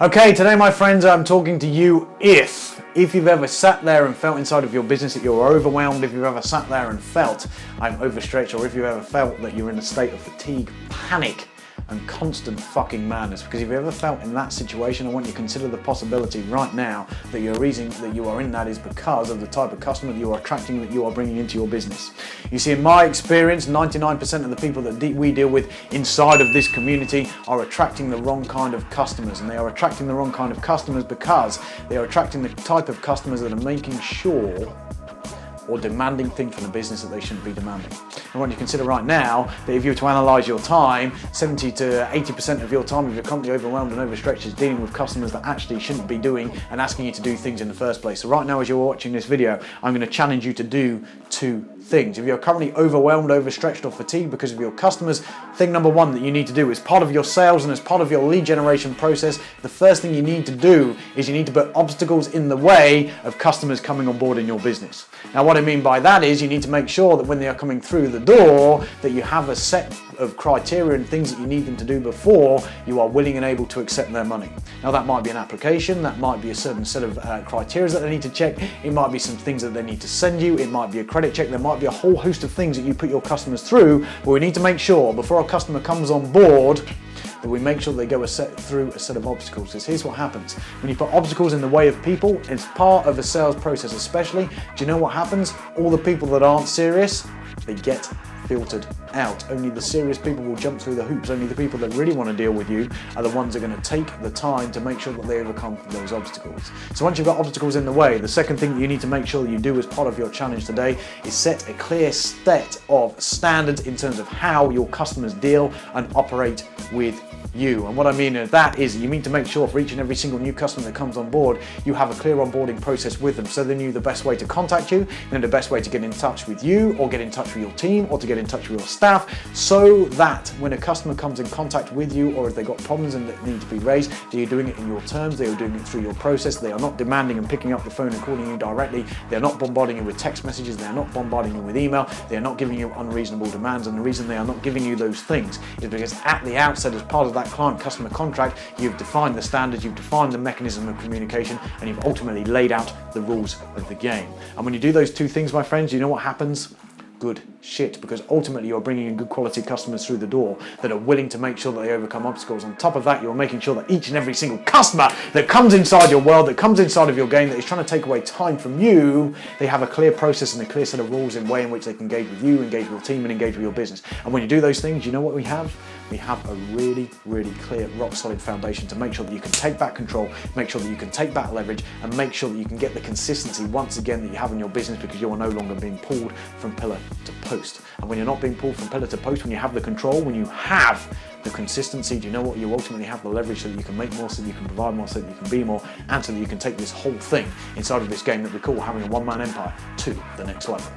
Okay, today my friends, I'm talking to you if you've ever sat there and felt inside of your business that you're overwhelmed, if you've ever sat there and felt I'm overstretched, or if you've ever felt that you're in a state of fatigue, panic, and constant fucking madness. Because if you ever felt in that situation, I want you to consider the possibility right now that your reason that you are in that is because of the type of customer that you are attracting, that you are bringing into your business. You see, in my experience, 99% of the people that we deal with inside of this community are attracting the wrong kind of customers, and they are attracting the wrong kind of customers because they are attracting the type of customers that are making sure or demanding things from the business that they shouldn't be demanding. I want you to consider right now that if you were to analyse your time, 70 to 80% of your time if you're completely overwhelmed and overstretched is dealing with customers that actually shouldn't be doing and asking you to do things in the first place. So right now as you're watching this video, I'm going to challenge you to do two things. If you're currently overwhelmed, overstretched, or fatigued because of your customers, thing number one that you need to do as part of your sales and as part of your lead generation process, the first thing you need to do is you need to put obstacles in the way of customers coming on board in your business. Now what I mean by that is you need to make sure that when they are coming through the door that you have a set of criteria and things that you need them to do before you are willing and able to accept their money. Now that might be an application, that might be a certain set of criteria that they need to check, it might be some things that they need to send you, it might be a credit check, there might be a whole host of things that you put your customers through, but we need to make sure before a customer comes on board that we make sure they go through a set of obstacles. Because here's what happens. When you put obstacles in the way of people, it's part of a sales process especially, do you know what happens? All the people that aren't serious, they get filtered out. Only the serious people will jump through the hoops. Only the people that really want to deal with you are the ones that are going to take the time to make sure that they overcome those obstacles. So once you've got obstacles in the way, the second thing that you need to make sure that you do as part of your challenge today is set a clear set of standards in terms of how your customers deal and operate with you. And what I mean by that is you need to make sure for each and every single new customer that comes on board, you have a clear onboarding process with them so they know the best way to contact you, and the best way to get in touch with you or get in touch with your team or to get in touch with your staff, so that when a customer comes in contact with you or if they've got problems and that need to be raised, that you're doing it in your terms, they are doing it through your process, they are not demanding and picking up the phone and calling you directly, they're not bombarding you with text messages, they're not bombarding you with email, they're not giving you unreasonable demands. And the reason they are not giving you those things is because at the outset, as part of that client-customer contract, you've defined the standards, you've defined the mechanism of communication, and you've ultimately laid out the rules of the game. And when you do those two things, my friends, you know what happens? Good shit, because ultimately you're bringing in good quality customers through the door that are willing to make sure that they overcome obstacles. On top of that, you're making sure that each and every single customer that comes inside your world, that comes inside of your game, that is trying to take away time from you, they have a clear process and a clear set of rules in way in which they can engage with you, engage with your team, and engage with your business. And when you do those things, you know what we have? We have a really, really clear, rock solid foundation to make sure that you can take back control, make sure that you can take back leverage, and make sure that you can get the consistency once again that you have in your business, because you are no longer being pulled from pillar to post. And when you're not being pulled from pillar to post, when you have the control, when you have the consistency, do you know what? You ultimately have the leverage so that you can make more, so that you can provide more, so that you can be more, and so that you can take this whole thing inside of this game that we call having a one-man empire to the next level.